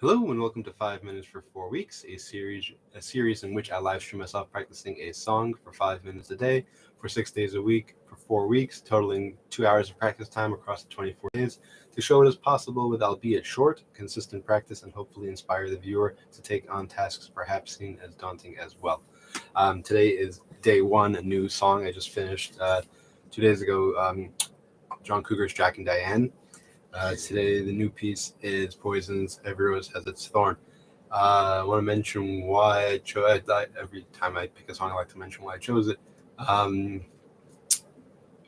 Hello and welcome to 5 Minutes for 4 Weeks, a series in which I live stream myself practicing a song for 5 minutes a day for 6 days a week for 4 weeks, totaling 2 hours of practice time across the 24 days to show what is possible with albeit short, consistent practice and hopefully inspire the viewer to take on tasks perhaps seen as daunting as well. Today is day one, a new song I just finished 2 days ago, John Cougar's Jack and Diane. Today, the new piece is Poison's Every Rose Has Its Thorn. I want to mention why I chose it. Every time I pick a song, I like to mention why I chose it. The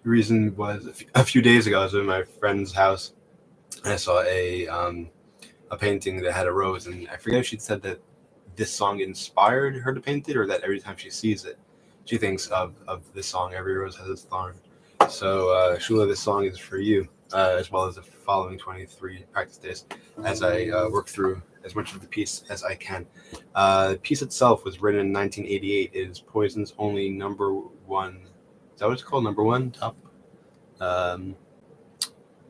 reason was a few days ago, I was in my friend's house, and I saw a painting that had a rose, and I forget if she said that this song inspired her to paint it, or that every time she sees it, she thinks of this song, Every Rose Has Its Thorn. So, Shula, this song is for you, as well as the following 23 practice days, as I work through as much of the piece as I can. The piece itself was written in 1988. It is Poison's only number one, is that what it's called? Number one top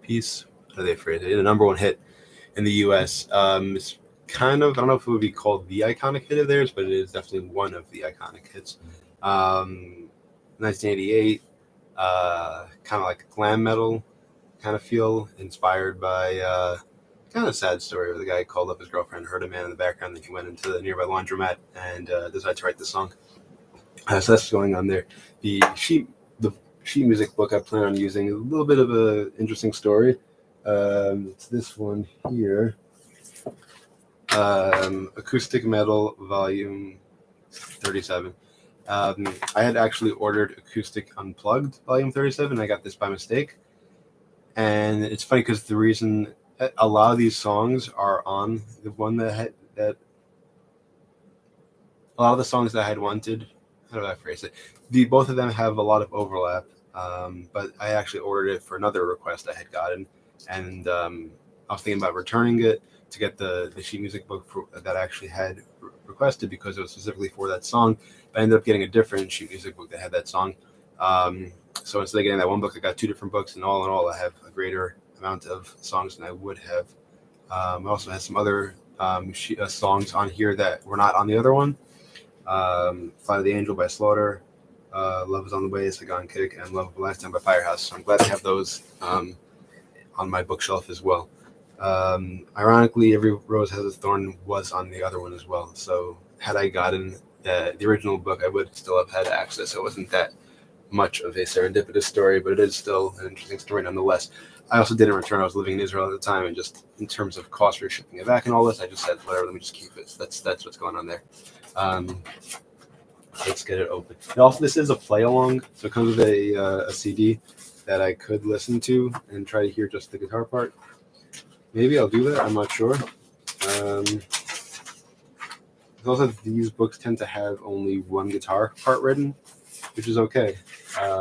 piece? How do they phrase it? The number one hit in the US. It's kind of, I don't know if it would be called the iconic hit of theirs, but it is definitely one of the iconic hits. 1988. Kind of like a glam metal kind of feel, inspired by kind of a sad story where the guy called up his girlfriend, heard a man in the background, then he went into the nearby laundromat and decided to write the song. So that's what's going on there. The sheet music book I plan on using is a little bit of an interesting story. It's this one here, Acoustic Metal Volume 37. I had actually ordered Acoustic Unplugged Volume 37. I got this by mistake. And it's funny because the reason a lot of these songs are on the one that a lot of the songs that I had wanted, how do I phrase it? Both of them have a lot of overlap, but I actually ordered it for another request I had gotten. And I was thinking about returning it to get the sheet music book that I actually had requested because it was specifically for that song. But I ended up getting a different sheet music book that had that song. So instead of getting that one book, I got two different books, and all in all, I have a greater amount of songs than I would have. I also had some other songs on here that were not on the other one. Fly to the Angel by Slaughter, Love is on the Way, Sagan Kick, and Love of a Lifetime by Firehouse. So I'm glad to have those on my bookshelf as well. Ironically, Every Rose Has Its Thorn was on the other one as well. So had I gotten the original book, I would still have had access. It wasn't that much of a serendipitous story, but it is still an interesting story nonetheless. I also didn't return. I was living in Israel at the time, and just in terms of cost for shipping it back and all this, I just said, whatever, let me just keep it. That's what's going on there. Let's get it open. And also, this is a play along, so it comes with a CD that I could listen to and try to hear just the guitar part. Maybe I'll do that. I'm not sure. Also, these books tend to have only one guitar part written, which is okay,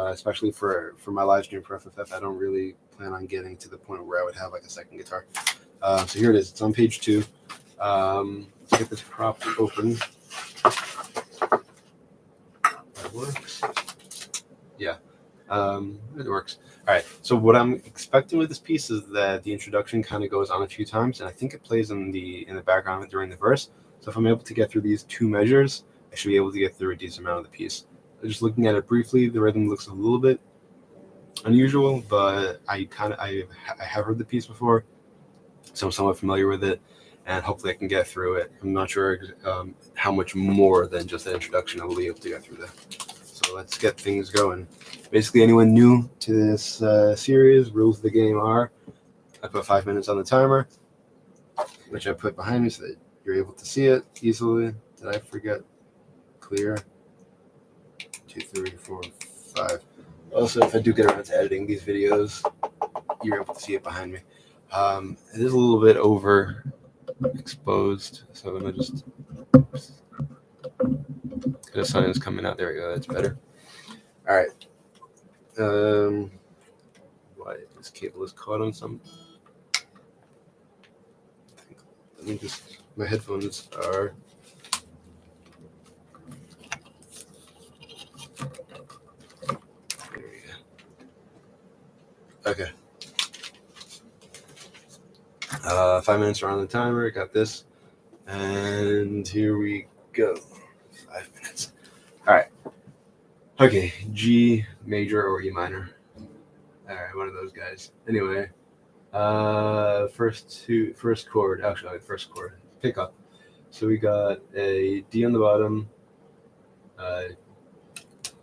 especially for my live stream for FFF. I don't really plan on getting to the point where I would have like a second guitar. So here it is. It's on page 2. Let's get this propped open. That works. Yeah, it works. All right. So what I'm expecting with this piece is that the introduction kind of goes on a few times, and I think it plays in the background during the verse. So if I'm able to get through these two measures, I should be able to get through a decent amount of the piece. Just looking at it briefly, the rhythm looks a little bit unusual, but I have heard the piece before, so I'm somewhat familiar with it, and hopefully I can get through it. I'm not sure how much more than just that introduction I will be able to get through that. So let's get things going. Basically, anyone new to this series, rules of the game are, I put 5 minutes on the timer, which I put behind me so that you're able to see it easily. Did I forget? Clear. 2, 3, 4, 5. Also, if I do get around to editing these videos, you're able to see it behind me. It is a little bit overexposed, so I'm gonna just get a sun's coming out. There we go. That's better. All right. Why this cable is caught on some? Let me just. My headphones are. There we go. Okay. 5 minutes are on the timer. Got this. And here we go. 5 minutes. All right. Okay, G major or E minor. All right, one of those guys. Anyway, first chord. Actually, first chord. Pick up. So we got a D on the bottom.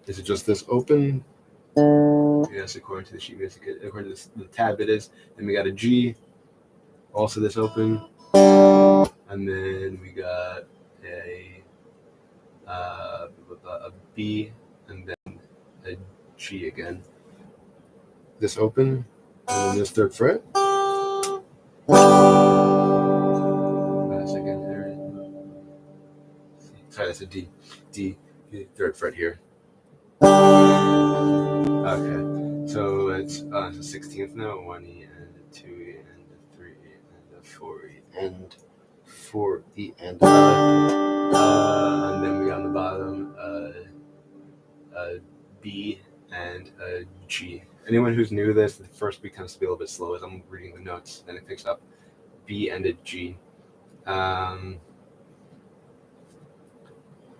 Is it just this open? Yes, according to the sheet music. According to the tab, it is. Then we got a G. Also this open. And then we got a B, and then a G again. This open, and then this third fret. Second there. Sorry, that's a D. D, third fret here. Okay, so it's the 16th now. 1E and a 2E and a 3E and a 4E and 4E and then we got on the bottom a B and a G. Anyone who's new to this, the first beat tends to be a little bit slow as I'm reading the notes. Then it picks up B and a G.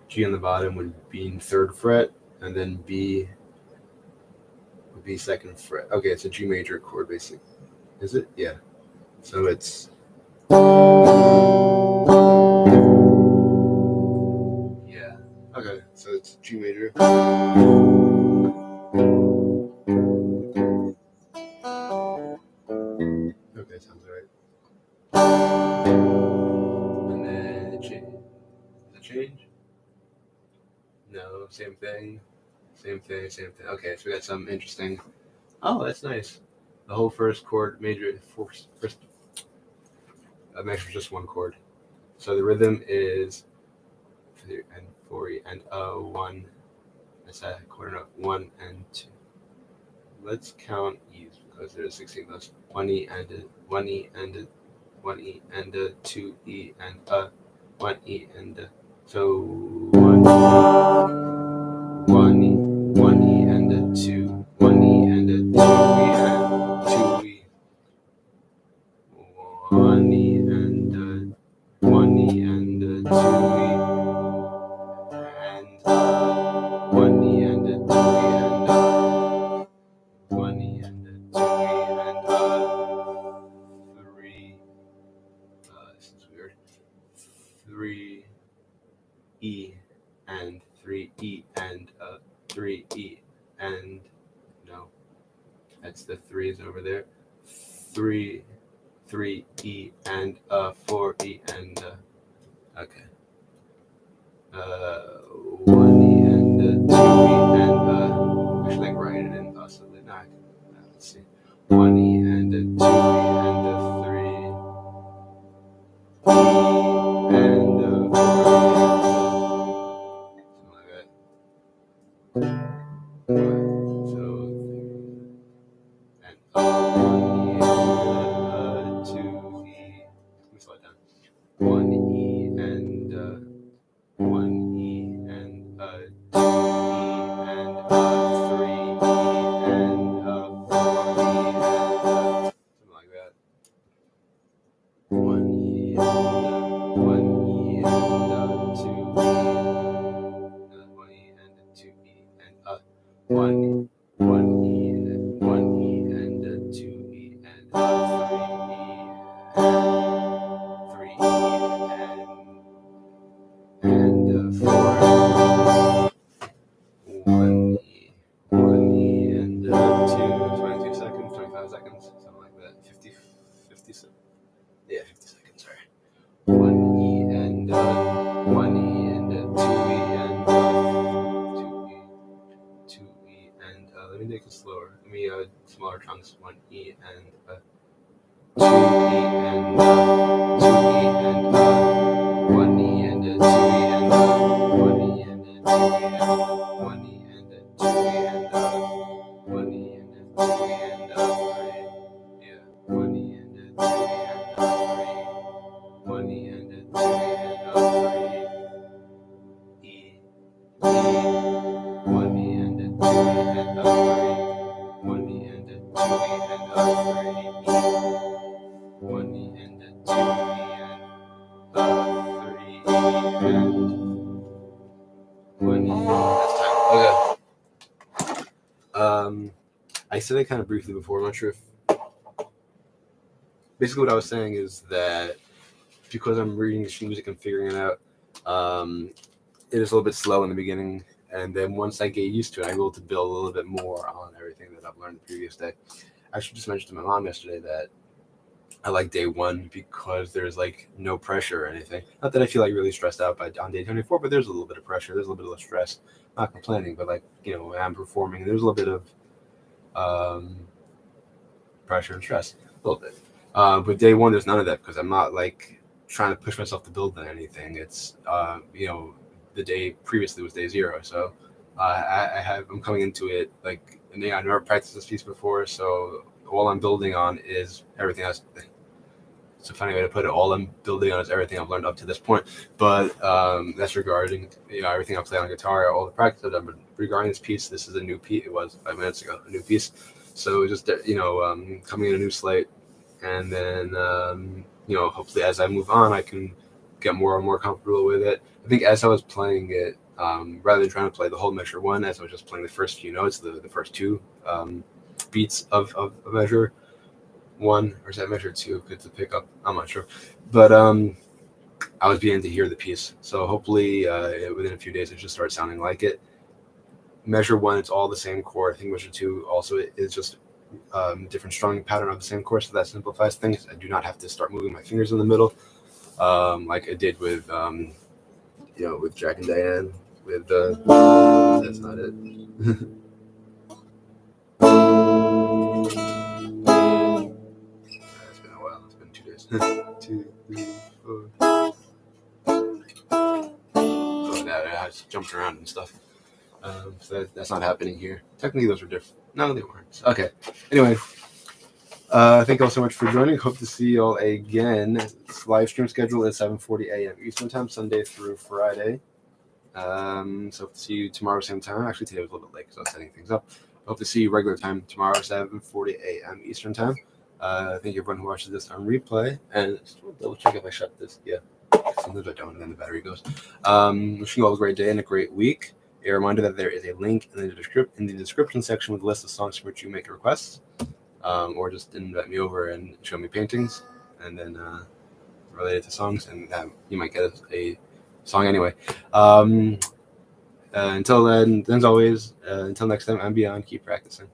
G on the bottom would be in third fret, and then B would be second fret. Okay, it's a G major chord, basically. Is it? Yeah. So it's okay. So it's G major. Okay, sounds right. And then it change. Does it change? No, same thing. Same thing. Okay, so we got something interesting. Oh, that's nice. The whole first chord, major, first measure just one chord. So the rhythm is and 4E and 1. That's a quarter note 1 and 2. Let's count E's because there's 16 notes. 1E and a 1E and a 1E and a 2E and a 1E and a so 1E and a 2, 1E and a 2E and 2E, 1E and a 1E and a 2E and 1E and a 2E and 1E and a 2E and 3. This is weird. 3E and 3E and 3E and no, that's the 3's over there. 3E and 4E and okay. 1E and 2E and I should like write it in possibly not. Let's see. 1E and 2E and 3E and 22 seconds, 25 seconds, something like that. 50 seconds. Yeah, 50 seconds, sorry. 1E and 1E and 2E and 2E and let me make it slower. Let me smaller chunks. 1E and 2E and 2E and 1E and 2E and 1E and 2E and 1E and 2E and 1E and 2E and 3. Yeah, 1E and 2E and 3. 1E and 2E and 3. E, 1E and 2E and 3. 1E and 2E and 3. 1E and 2E and 3. When that's time. Okay. I said it kind of briefly before. I'm not sure if. Basically, what I was saying is that because I'm reading sheet music and figuring it out, it is a little bit slow in the beginning, and then once I get used to it, I'm able to build a little bit more on everything that I've learned the previous day. I actually just mentioned to my mom yesterday that I like day one because there's like no pressure or anything. Not that I feel like really stressed out on day 24, but there's a little bit of pressure. There's a little bit of stress. Not complaining, but like, when I'm performing, there's a little bit of pressure and stress, a little bit. But day one, there's none of that because I'm not like trying to push myself to build on anything. It's the day previously was day zero, so I'm coming into it like, and I never practiced this piece before, so all I'm building on is everything else. It's a funny way to put it. All I'm building on is everything I've learned up to this point. But that's regarding everything I've played on guitar, all the practice I've done. But regarding this piece, this is a new piece. It was 5 minutes ago, a new piece. So just coming in a new slate, and then hopefully as I move on, I can get more and more comfortable with it. I think as I was playing it, rather than trying to play the whole measure one, as I was just playing the first few notes, the first two beats of measure one, or is that measure two? Good to pick up. I'm not sure, but I was beginning to hear the piece. So hopefully within a few days, it just starts sounding like it. Measure one, it's all the same chord. I think measure two also is just different strumming pattern of the same chord, so that simplifies things. I do not have to start moving my fingers in the middle, like I did with with Jack and Diane. With that's not it. It's been a while. It's been 2 days. 2, 3, 4. Oh, I just jumped around and stuff. So that's not happening here. Technically, those were different. No, they weren't. Okay. Anyway, thank you all so much for joining. Hope to see you all again. This live stream schedule is 7:40 a.m. Eastern Time, Sunday through Friday. So hope to see you tomorrow, same time. Actually, today was a little bit late because I was setting things up. Hope to see you regular time tomorrow, 7:40 a.m. Eastern Time. Thank you everyone who watches this on replay. And just double check if I shut this. Yeah. Sometimes I don't, and then the battery goes. Wishing you all a great day and a great week. A reminder that there is a link in the description section with a list of songs for which you make requests, or just invite me over and show me paintings, and then related to songs, and you might get a song anyway. Until then, as always, until next time, I'm Beyond. Keep practicing.